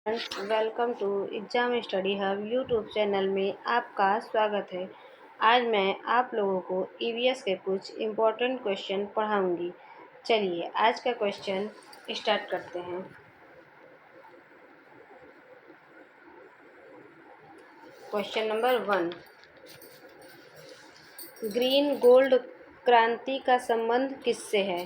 Welcome to exam study hub YouTube channel में आपका स्वागत है। आज मैं आप लोगों को ईवीएस के कुछ इम्पोर्टेंट क्वेश्चन पढ़ाऊंगी। चलिए आज का क्वेश्चन स्टार्ट करते हैं। क्वेश्चन नंबर 1, ग्रीन गोल्ड क्रांति का संबंध किससे है?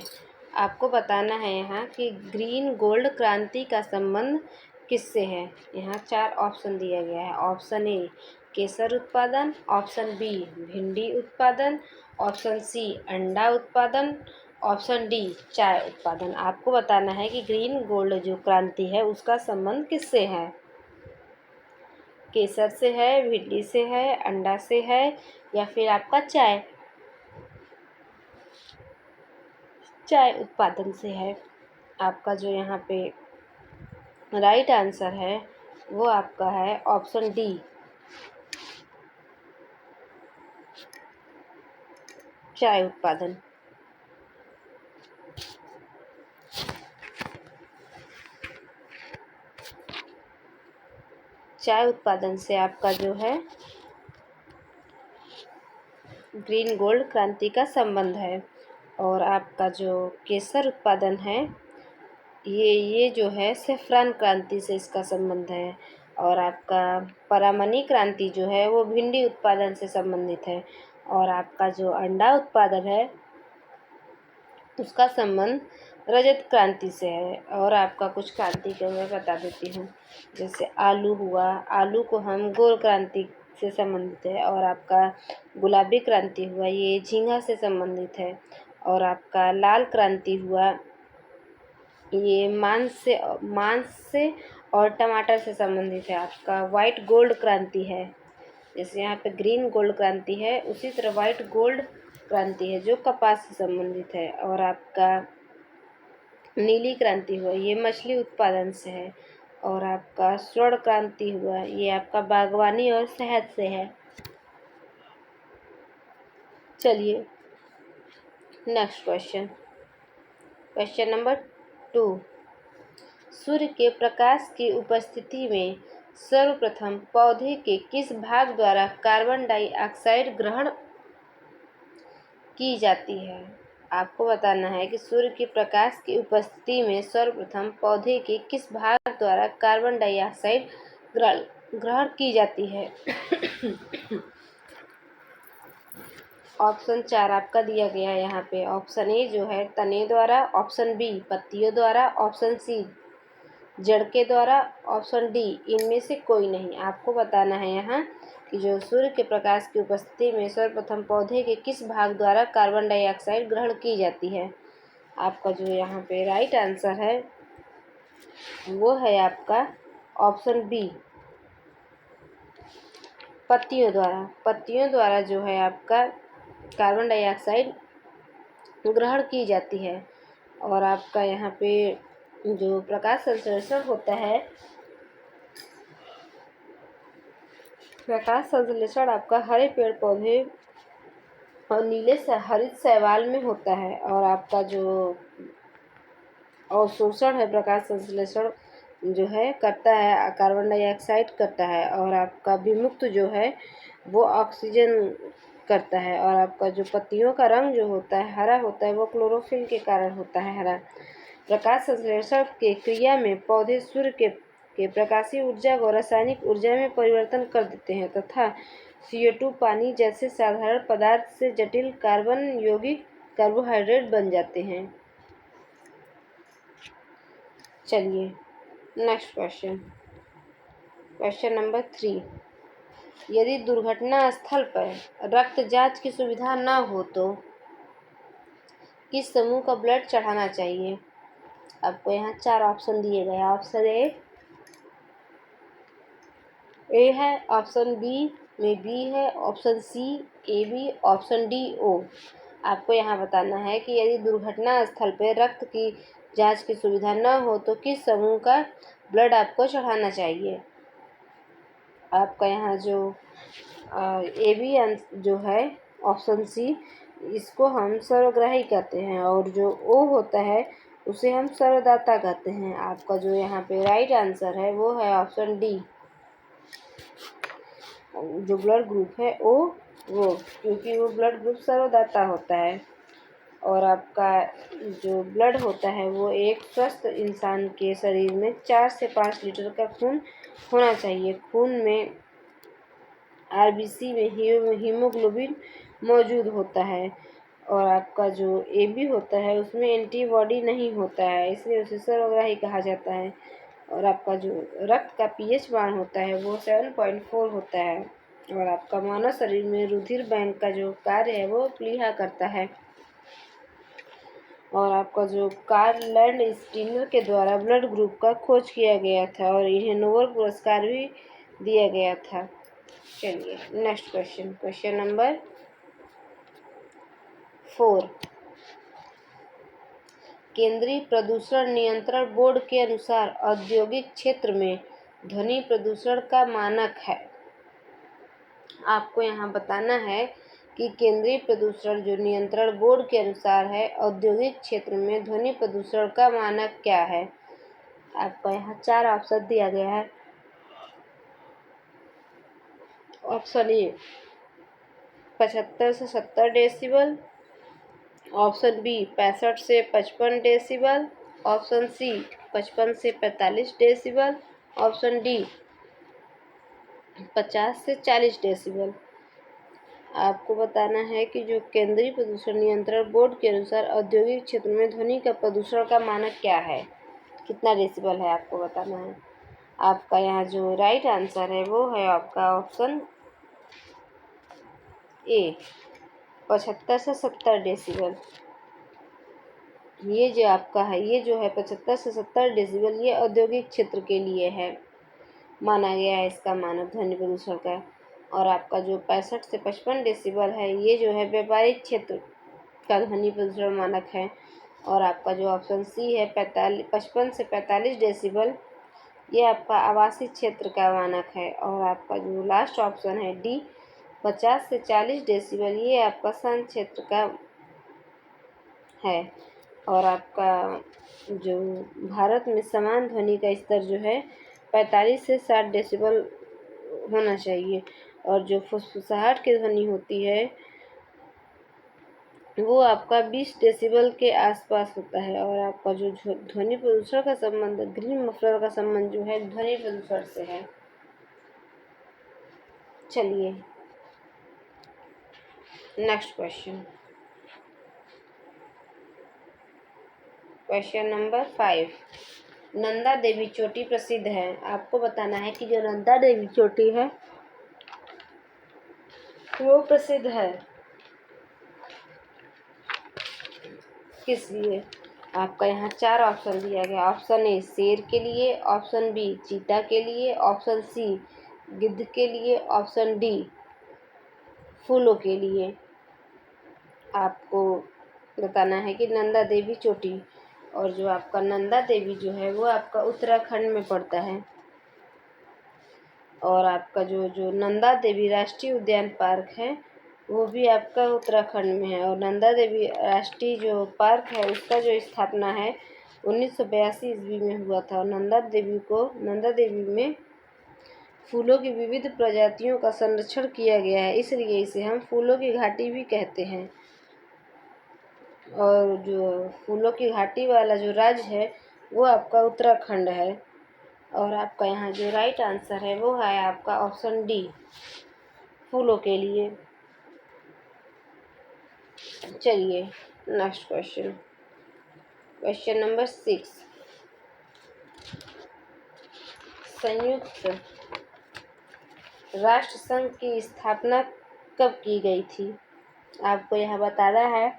आपको बताना है यहाँ कि ग्रीन गोल्ड क्रांति का संबंध किससे है। यहाँ 4 ऑप्शन दिया गया है। ऑप्शन ए केसर उत्पादन, ऑप्शन बी भिंडी उत्पादन, ऑप्शन सी अंडा उत्पादन, ऑप्शन डी चाय उत्पादन। आपको बताना है कि ग्रीन गोल्ड जो क्रांति है उसका संबंध किससे है। केसर से है, भिंडी से है, अंडा से है या फिर आपका चाय उत्पादन से है। आपका जो यहाँ पे राइट आंसर है वो आपका है ऑप्शन डी, चाय उत्पादन। चाय उत्पादन से आपका जो है ग्रीन गोल्ड क्रांति का संबंध है। और आपका जो केसर उत्पादन है ये जो है सेफ्रॉन क्रांति से इसका संबंध है। और आपका परामनी क्रांति जो है वो भिंडी उत्पादन से संबंधित है। और आपका जो अंडा उत्पादन है उसका संबंध रजत क्रांति से है। और आपका कुछ क्रांति के मैं बता देती हूँ, जैसे आलू हुआ, आलू को हम गोल क्रांति से संबंधित है। और आपका गुलाबी क्रांति हुआ ये झींगा से संबंधित है। और आपका लाल क्रांति हुआ ये मांस से और टमाटर से संबंधित है। आपका वाइट गोल्ड क्रांति है, जैसे यहाँ पे ग्रीन गोल्ड क्रांति है उसी तरह वाइट गोल्ड क्रांति है जो कपास से संबंधित है। और आपका नीली क्रांति हुआ ये मछली उत्पादन से है। और आपका स्वर्ण क्रांति हुआ ये आपका बागवानी और शहद से है। चलिए नेक्स्ट क्वेश्चन नंबर 2, सूर्य के प्रकाश की उपस्थिति में सर्वप्रथम पौधे के किस भाग द्वारा कार्बन डाइऑक्साइड ग्रहण की जाती है? आपको बताना है कि सूर्य के प्रकाश की उपस्थिति में सर्वप्रथम पौधे के किस भाग द्वारा कार्बन डाइऑक्साइड ग्रहण की जाती है। ऑप्शन 4 आपका दिया गया है यहाँ पे। ऑप्शन ए जो है तने द्वारा, ऑप्शन बी पत्तियों द्वारा, ऑप्शन सी जड़ के द्वारा, ऑप्शन डी इनमें से कोई नहीं। आपको बताना है यहाँ कि जो सूर्य के प्रकाश की उपस्थिति में सर्वप्रथम पौधे के किस भाग द्वारा कार्बन डाइऑक्साइड ग्रहण की जाती है। आपका जो यहाँ पे राइट आंसर है वो है आपका ऑप्शन बी पत्तियों द्वारा जो है आपका कार्बन डाइऑक्साइड ग्रहण की जाती है। और आपका यहाँ पे जो प्रकाश संश्लेषण होता है, प्रकाश संश्लेषण आपका हरे पेड़ पौधे और नीले हरित शैवाल में होता है। और आपका जो अवशोषण है प्रकाश संश्लेषण जो है करता है कार्बन डाइऑक्साइड करता है। और आपका विमुक्त जो है वो ऑक्सीजन करता है। और आपका जो पत्तियों का रंग जो होता है हरा होता है वो क्लोरोफिल के कारण होता है हरा। प्रकाश संश्लेषण के क्रिया में पौधे सूर्य के प्रकाशीय ऊर्जा को रासायनिक ऊर्जा में परिवर्तन कर देते हैं तथा CO2 पानी जैसे साधारण पदार्थ से जटिल कार्बन यौगिक कार्बोहाइड्रेट बन जाते हैं। चलिए नेक्स्ट क्वेश्चन नंबर 3, यदि दुर्घटना स्थल पर रक्त जांच की सुविधा न हो तो किस समूह का ब्लड चढ़ाना चाहिए? आपको यहाँ 4 ऑप्शन दिए गए। ऑप्शन ए है, ऑप्शन बी में बी है, option C A B, option D ओ। आपको यहाँ बताना है कि यदि दुर्घटना स्थल पर रक्त की जांच की सुविधा न हो तो किस समूह का ब्लड आपको चढ़ाना चाहिए। आपका यहाँ जो ए बी जो है ऑप्शन सी इसको हम सर्वग्राही कहते हैं। और जो ओ होता है उसे हम सर्वदाता कहते हैं। आपका जो यहाँ पे राइट आंसर है वो है ऑप्शन डी, जो ब्लड ग्रुप है वो, क्योंकि वो ब्लड ग्रुप सर्वदाता होता है। और आपका जो ब्लड होता है वो एक स्वस्थ इंसान के शरीर में 4 से 5 लीटर का खून होना चाहिए। खून में आरबीसी में हीमोग्लोबिन मौजूद होता है। और आपका जो एबी होता है उसमें एंटीबॉडी नहीं होता है, इसलिए उसे सर्वग्राही कहा जाता है। और आपका जो रक्त का पीएच मान होता है वो 7.4 होता है। और आपका मानव शरीर में रुधिर बैंक का जो कार्य है वो प्लीहा करता है। और आपका जो कार्ल लैंडस्टीनर के द्वारा ब्लड ग्रुप का खोज किया गया था और इन्हें नोबेल पुरस्कार भी दिया गया था। चलिए नेक्स्ट क्वेश्चन, क्वेश्चन नंबर 4। केंद्रीय प्रदूषण नियंत्रण बोर्ड के अनुसार औद्योगिक क्षेत्र में ध्वनि प्रदूषण का मानक है। आपको यहाँ बताना है कि केंद्रीय प्रदूषण जो नियंत्रण बोर्ड के अनुसार है औद्योगिक क्षेत्र में ध्वनि प्रदूषण का मानक क्या है। आपको यहाँ 4 ऑप्शन दिया गया है। ऑप्शन ए 75 से 70 डेसिबल, ऑप्शन बी 65 से 55 डेसिबल, ऑप्शन सी 55 से 45 डेसिबल, ऑप्शन डी 50 से 40 डेसिबल। आपको बताना है कि जो केंद्रीय प्रदूषण नियंत्रण बोर्ड के अनुसार औद्योगिक क्षेत्र में ध्वनि का प्रदूषण का मानक क्या है, कितना डेसिबल है, आपको बताना है। आपका यहाँ जो राइट आंसर है वो है आपका ऑप्शन ए 75 से 70 डेसिबल। ये जो आपका है ये जो है 75 से 70 डेसिबल ये औद्योगिक क्षेत्र के लिए है, माना गया है इसका मानक ध्वनि प्रदूषण का। और आपका जो 65 से 55 डेसिबल है ये जो है व्यापारिक क्षेत्र का ध्वनि प्रदूषण मानक है। और आपका जो ऑप्शन सी है 55 से 45 डेसिबल ये आपका आवासीय क्षेत्र का मानक है। और आपका जो लास्ट ऑप्शन है डी 50 से 40 डेसिबल ये आपका शांत क्षेत्र का है। और आपका जो भारत में समान ध्वनि का स्तर जो है 45 से 60 डेसिबल होना चाहिए। और जो फुसफुसाहट की ध्वनि होती है वो आपका 20 डेसिबल के आसपास होता है। और आपका जो ध्वनि प्रदूषण का संबंध ग्रीन मफलर का संबंध जो है ध्वनि प्रदूषण से है। चलिए next question, question number 5। Nanda Devi चोटी प्रसिद्ध है। आपको बताना है कि जो नंदा देवी चोटी है वो प्रसिद्ध है किस लिए। आपका यहाँ 4 ऑप्शन दिया गया। ऑप्शन ए शेर के लिए, ऑप्शन बी चीता के लिए, ऑप्शन सी गिद्ध के लिए, ऑप्शन डी फूलों के लिए। आपको बताना है कि नंदा देवी चोटी, और जो आपका नंदा देवी जो है वो आपका उत्तराखंड में पड़ता है। और आपका जो नंदा देवी राष्ट्रीय उद्यान पार्क है वो भी आपका उत्तराखंड में है। और नंदा देवी राष्ट्रीय जो पार्क है उसका जो स्थापना है 1982 ईस्वी में हुआ था। और नंदा देवी में फूलों की विविध प्रजातियों का संरक्षण किया गया है, इसलिए इसे हम फूलों की घाटी भी कहते हैं। और जो फूलों की घाटी वाला जो राज्य है वो आपका उत्तराखंड है। और आपका यहाँ जो राइट आंसर है वो है आपका ऑप्शन डी फूलों के लिए। चलिए नेक्स्ट क्वेश्चन, क्वेश्चन नंबर 6। संयुक्त राष्ट्र संघ की स्थापना कब की गई थी। आपको यहाँ बताना है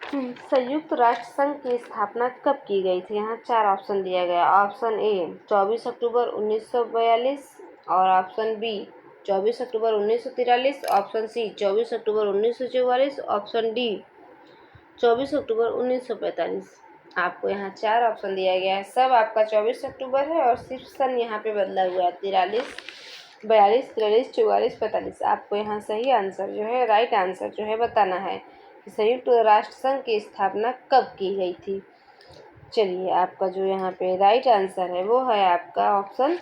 संयुक्त राष्ट्र संघ की स्थापना कब की गई थी। यहाँ 4 ऑप्शन दिया गया। ऑप्शन ए 24 अक्टूबर 1942, और ऑप्शन बी 24 अक्टूबर 1943, ऑप्शन सी 24 अक्टूबर 1944, ऑप्शन डी 24 अक्टूबर 1945। आपको यहाँ 4 ऑप्शन दिया गया है, सब आपका 24 अक्टूबर है और सिर्फ सन यहाँ पे बदला हुआ है 43, 42, 43, 44, 45। आपको यहाँ सही आंसर जो है राइट आंसर जो है बताना है कि संयुक्त राष्ट्र संघ की स्थापना कब की गई थी। चलिए, आपका जो यहाँ पे राइट आंसर है वो है आपका ऑप्शन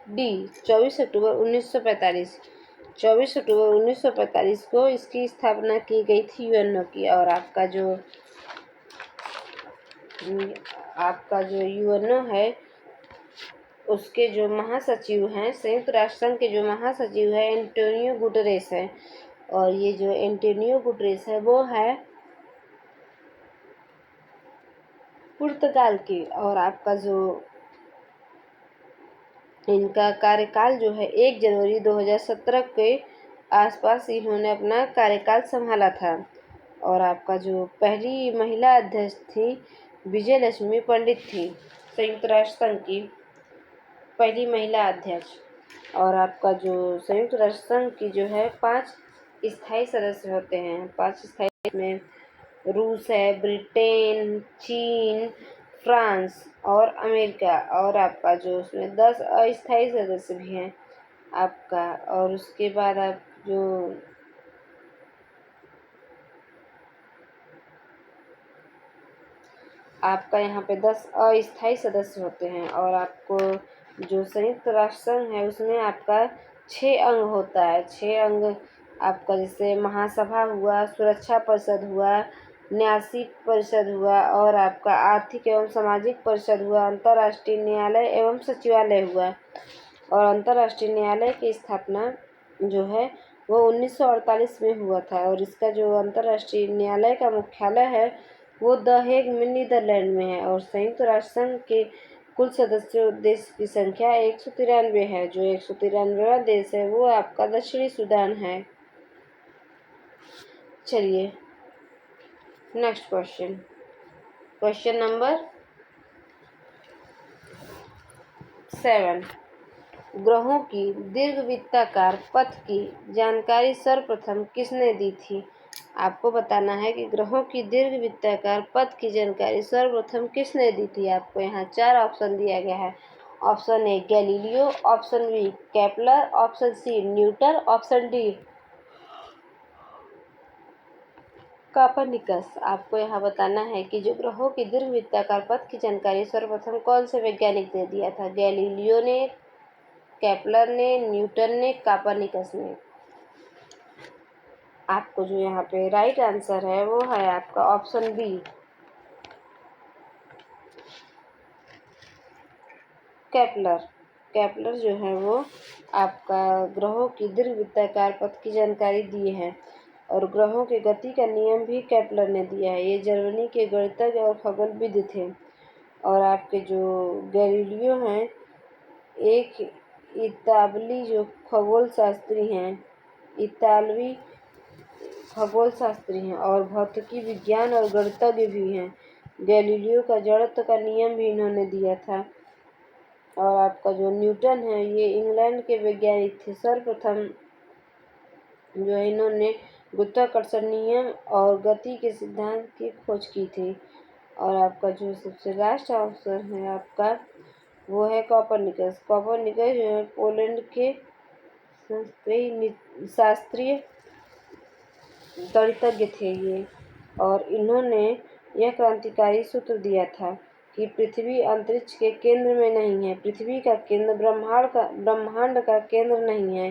डी, 24 अक्टूबर 1945। 24 अक्टूबर 1945 को इसकी स्थापना की गई थी यूएनओ की। और आपका जो यूएनओ है उसके जो महासचिव हैं, संयुक्त राष्ट्र संघ के जो महासचिव है एंटोनियो गुटरेस है। और ये जो एंटोनियो गुटरेस है वो है पुर्तगाल के। और आपका जो इनका कार्यकाल जो है 1 जनवरी 2017 के आसपास इन्होंने अपना कार्यकाल संभाला था। और आपका जो पहली महिला अध्यक्ष थी विजय लक्ष्मी पंडित थी, संयुक्त राष्ट्र संघ की पहली महिला अध्यक्ष। और आपका जो संयुक्त राष्ट्र संघ की जो है 5 स्थायी सदस्य होते हैं। 5 स्थायी में रूस है, ब्रिटेन, चीन, फ्रांस और अमेरिका। और आपका जो उसमें 10 अस्थायी सदस्य भी हैं आपका। और उसके बाद आपका यहाँ पे 10 अस्थायी सदस्य होते हैं। और आपको जो संयुक्त राष्ट्र संघ है उसमें आपका 6 अंग होता है। 6 अंग आपका जैसे महासभा हुआ, सुरक्षा परिषद हुआ, न्यासी परिषद हुआ, और आपका आर्थिक एवं सामाजिक परिषद हुआ, अंतर्राष्ट्रीय न्यायालय एवं सचिवालय हुआ। और अंतर्राष्ट्रीय न्यायालय की स्थापना जो है वो 1948 में हुआ था। और इसका जो अंतर्राष्ट्रीय न्यायालय का मुख्यालय है वो द हेग में नीदरलैंड में है। और संयुक्त राष्ट्र संघ के कुल सदस्य देश की संख्या 193 है। जो 193वां देश है वो आपका दक्षिणी सूडान है। चलिए, नेक्स्ट क्वेश्चन, क्वेश्चन नंबर 7। ग्रहों की दीर्घवृत्ताकार पथ की जानकारी सर्वप्रथम किसने दी थी। आपको बताना है कि ग्रहों की दीर्घवृत्ताकार पथ की जानकारी सर्वप्रथम किसने दी थी। आपको यहाँ 4 ऑप्शन दिया गया है। Option A Galileo, option B Kepler, option C Newton, option D Copernicus. आपको यहाँ बताना है कि जो ग्रहों की दीर्घवृत्ताकार पथ की जानकारी सर्वप्रथम कौन से वैज्ञानिक ने दिया था। गैलीलियो ने, केपलर ने, न्यूटन ने, कोपर्निकस ने। आपको जो यहाँ पे राइट आंसर है वो है आपका ऑप्शन बी, केपलर। केपलर जो है वो आपका ग्रहों की दीर्घवृत्ताकार पथ की जानकारी दिए हैं। और ग्रहों के गति का नियम भी केपलर ने दिया है। ये जर्मनी के गणितज्ञ और खगोलविद थे। और आपके जो गैलीलियो हैं एक इतालवी जो खगोल शास्त्री हैं, इतालवी खगोल शास्त्री हैं और भौतिकी विज्ञान और गणितज्ञ भी हैं। गैलीलियो का जड़त्व का नियम भी इन्होंने दिया था। और आपका जो न्यूटन है ये इंग्लैंड के वैज्ञानिक थे। सर्वप्रथम जो इन्होंने गुरुत्वाकर्षण नियम और गति के सिद्धांत की खोज की थी। और आपका जो सबसे लास्ट ऑप्शन है आपका वो है कोपर्निकस। कोपर्निकस जो है पोलैंड के शास्त्रीय गणितज्ञ थे ये। और इन्होंने यह क्रांतिकारी सूत्र दिया था कि पृथ्वी अंतरिक्ष के केंद्र में नहीं है। पृथ्वी का केंद्र ब्रह्मांड का केंद्र नहीं है,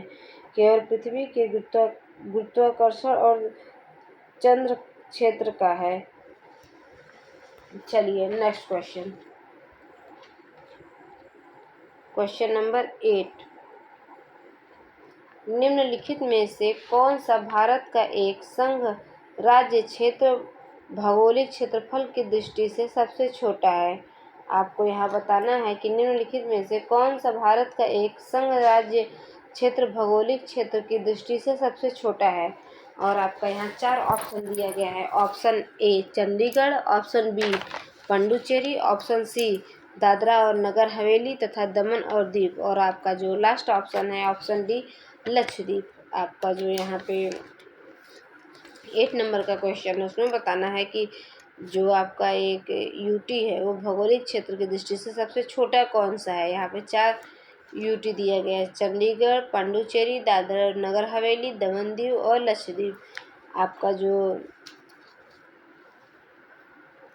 केवल पृथ्वी के गुरुत्वाकर्षण और चंद्र क्षेत्र का है। चलिए, नेक्स्ट क्वेश्चन, क्वेश्चन नंबर 8। निम्नलिखित में से कौन सा भारत का एक संघ राज्य क्षेत्र भौगोलिक क्षेत्रफल की दृष्टि से सबसे छोटा है। आपको यहाँ बताना है कि निम्नलिखित में से कौन सा भारत का एक संघ राज्य क्षेत्र भौगोलिक क्षेत्र की दृष्टि से सबसे छोटा है। और आपका यहाँ 4 ऑप्शन दिया गया है। Option A Chandigarh, option B Puducherry, option C Dadra और नगर हवेली तथा दमन और दीव। और आपका जो लास्ट ऑप्शन है ऑप्शन डी लक्षद्वीप। आपका जो यहाँ पे 8 नंबर का क्वेश्चन है उसमें बताना है कि जो आपका एक यूटी है वो भौगोलिक क्षेत्र की दृष्टि से सबसे छोटा कौन सा है। यहाँ पे 4 यूटी दिया गया है। चंडीगढ़, पांडुचेरी, दादरा और नगर हवेली, दमन दीव और लक्षद्वीप। आपका जो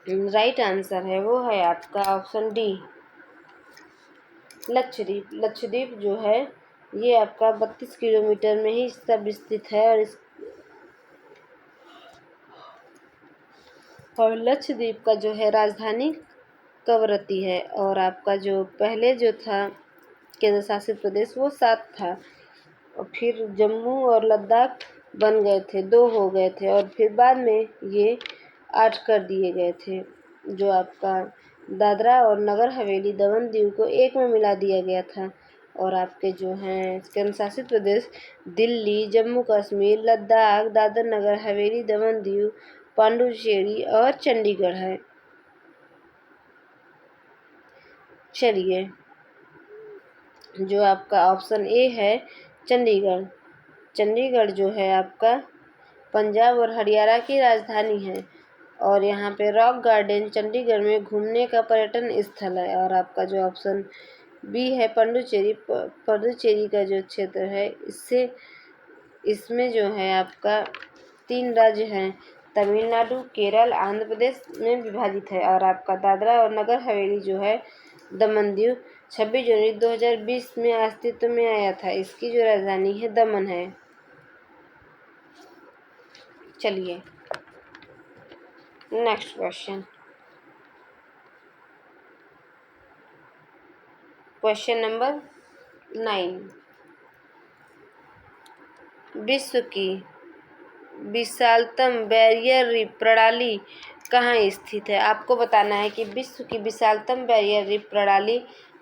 राइट आंसर है वो है आपका ऑप्शन डी, लक्षद्वीप। लक्षद्वीप जो है ये आपका 32 किलोमीटर में ही सब स्थित है और लक्षद्वीप का जो है राजधानी कवरत्ती है। और आपका जो पहले जो था केंद्र शासित प्रदेश वो 7 था और फिर जम्मू और लद्दाख बन गए थे, 2 हो गए थे और फिर बाद में ये 8 कर दिए गए थे। जो आपका दादरा और नगर हवेली, दमन दीव को एक में मिला दिया गया था। और आपके जो हैं केंद्र शासित प्रदेश दिल्ली, जम्मू कश्मीर, लद्दाख, दादर नगर हवेली, दमन दीव, पांडुचेरी और चंडीगढ़ है। चलिए, जो आपका ऑप्शन ए है चंडीगढ़। चंडीगढ़ जो है आपका पंजाब और हरियाणा की राजधानी है और यहाँ पे रॉक गार्डन चंडीगढ़ में घूमने का पर्यटन स्थल है। और आपका जो ऑप्शन बी है पांडुचेरी, पांडुचेरी का जो क्षेत्र है इसमें जो है आपका 3 राज्य हैं, तमिलनाडु, केरल, आंध्र प्रदेश में विभाजित है। और आपका दादरा और नगर हवेली जो है दमन दीव 26 जनवरी 2020 में अस्तित्व में आया था। इसकी जो राजधानी है दमन है। चलिए, नेक्स्ट क्वेश्चन। Question number 9। विश्व की विशालतम बैरियर रीफ प्रणाली कहाँ स्थित है? आपको बताना है कि विश्व की विशालतम बैरियर रीफ प्रणाली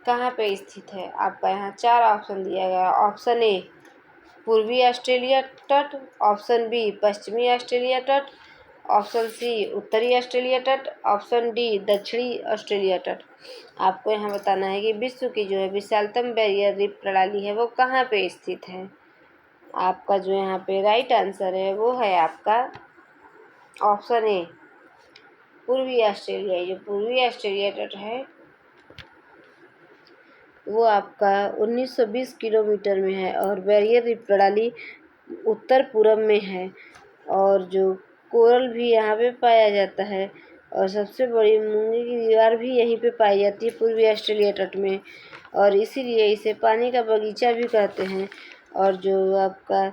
कहाँ पे स्थित है। आपका यहाँ 4 ऑप्शन दिया गया है। ऑप्शन ए पूर्वी ऑस्ट्रेलिया तट, ऑप्शन बी पश्चिमी ऑस्ट्रेलिया तट, ऑप्शन सी उत्तरी ऑस्ट्रेलिया तट, ऑप्शन डी दक्षिणी ऑस्ट्रेलिया तट। आपको यहाँ बताना है कि विश्व की जो है विशालतम बैरियर रीफ प्रणाली है वो कहाँ पे स्थित है। आपका जो यहाँ पे राइट आंसर है वो है आपका ऑप्शन ए पूर्वी ऑस्ट्रेलिया। जो पूर्वी ऑस्ट्रेलिया तट है वो आपका 1920 किलोमीटर में है और बैरियर रीफ प्रणाली उत्तर पूर्व में है। और जो कोरल भी यहाँ पे पाया जाता है और सबसे बड़ी मूंगे की दीवार भी यहीं पे पाई जाती है पूर्वी ऑस्ट्रेलिया तट में, और इसीलिए इसे पानी का बगीचा भी कहते हैं। और जो आपका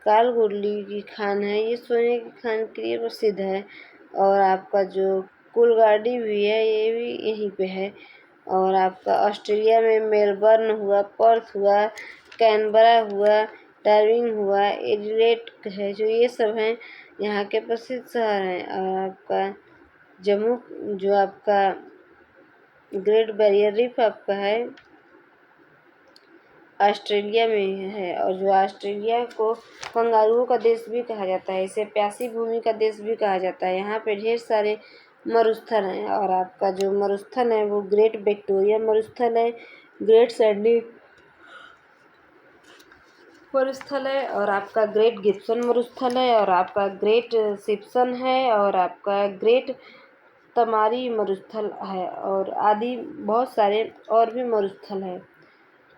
कालगुडली की खान है ये सोने की खान के लिए प्रसिद्ध है। और आपका जो कुलगाड़ी भी है ये भी यहीं पे है। और आपका ऑस्ट्रेलिया में मेलबर्न हुआ, पर्थ हुआ, कैनबरा हुआ, डार्विन हुआ, एडिलेड है, जो ये सब हैं यहाँ के प्रसिद्ध शहर हैं। और आपका जम्मू जो आपका ग्रेट बैरियर रीफ आपका है ऑस्ट्रेलिया में है। और जो ऑस्ट्रेलिया को कंगारुओं का देश भी कहा जाता है, इसे प्यासी भूमि का देश भी कहा जाता है। यहाँ पे ढेर सारे मरुस्थल हैं। और आपका जो मरुस्थल है वो ग्रेट विक्टोरिया मरुस्थल है, ग्रेट सैंडी मरुस्थल है, और आपका ग्रेट गिब्सन मरुस्थल है, और आपका ग्रेट सिप्सन है, और आपका ग्रेट तमारी मरुस्थल है, और आदि बहुत सारे और भी मरुस्थल हैं।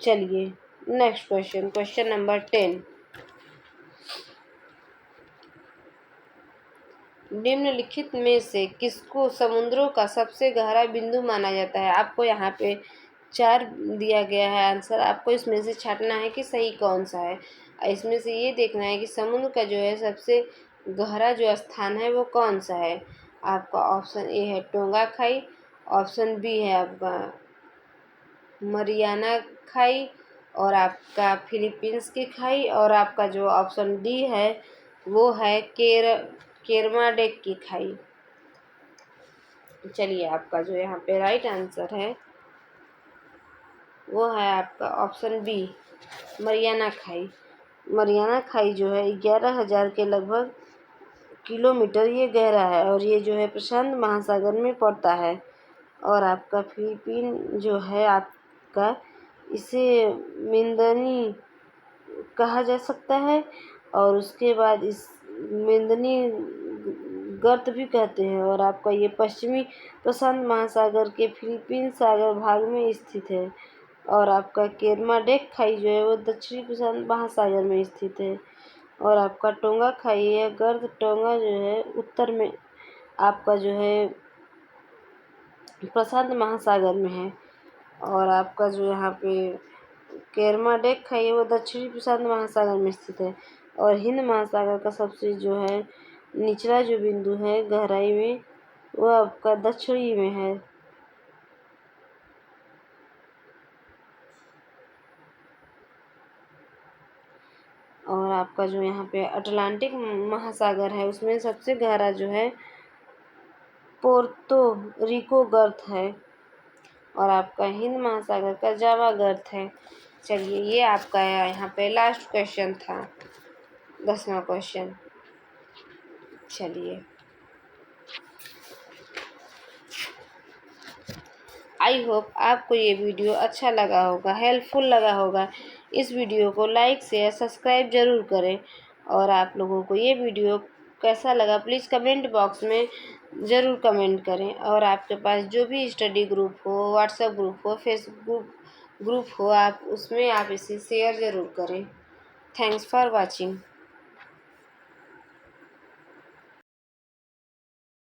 चलिए, नेक्स्ट क्वेश्चन, क्वेश्चन नंबर 10। निम्नलिखित में से किसको समुद्रों का सबसे गहरा बिंदु माना जाता है? आपको यहाँ पे 4 दिया गया है आंसर, आपको इसमें से छांटना है कि सही कौन सा है। इसमें से ये देखना है कि समुद्र का जो है सबसे गहरा जो स्थान है वो कौन सा है। आपका ऑप्शन ए है टोंगा खाई, ऑप्शन बी है आपका मरियाना खाई, और आपका फिलीपींस की खाई, और आपका जो ऑप्शन डी है वो है केरमाडेक की खाई। चलिए, आपका जो यहाँ पे राइट आंसर है वो है आपका ऑप्शन बी मरियाना खाई। मरियाना खाई जो है 11,000 के लगभग किलोमीटर ये गहरा है और ये जो है प्रशांत महासागर में पड़ता है। और आपका फिलीपीन जो है आपका इसे मिंदनी कहा जा सकता है, और उसके बाद इस मिंदनी गर्त भी कहते हैं। और आपका ये पश्चिमी प्रशांत महासागर के फिलीपीन सागर भाग में स्थित है। और आपका केरमाडेक खाई जो है वो दक्षिणी प्रशांत महासागर में स्थित है। और आपका टोंगा खाई या गर्द टोंगा जो है उत्तर में आपका जो है प्रशांत महासागर में है। और आपका जो यहाँ पे केरमाडेक खाई है वो दक्षिणी प्रशांत महासागर में स्थित है। और हिंद महासागर का सबसे जो है निचला जो बिंदु है गहराई में वो आपका दक्षिणी में है। और आपका जो यहाँ पे अटलांटिक महासागर है उसमें सबसे गहरा जो है पोर्तो रिको गर्त है। और आपका हिंद महासागर का जावा गर्त है। चलिए ये आपका यहाँ पे लास्ट क्वेश्चन था, 10वां क्वेश्चन। चलिए आई होप आपको ये वीडियो अच्छा लगा होगा, हेल्पफुल लगा होगा। इस वीडियो को लाइक शेयर सब्सक्राइब ज़रूर करें। और आप लोगों को ये वीडियो कैसा लगा प्लीज़ कमेंट बॉक्स में ज़रूर कमेंट करें। और आपके पास जो भी स्टडी ग्रुप हो, व्हाट्सएप ग्रुप हो, फेसबुक ग्रुप हो, आप उसमें आप इसे शेयर ज़रूर करें। Thanks for watching.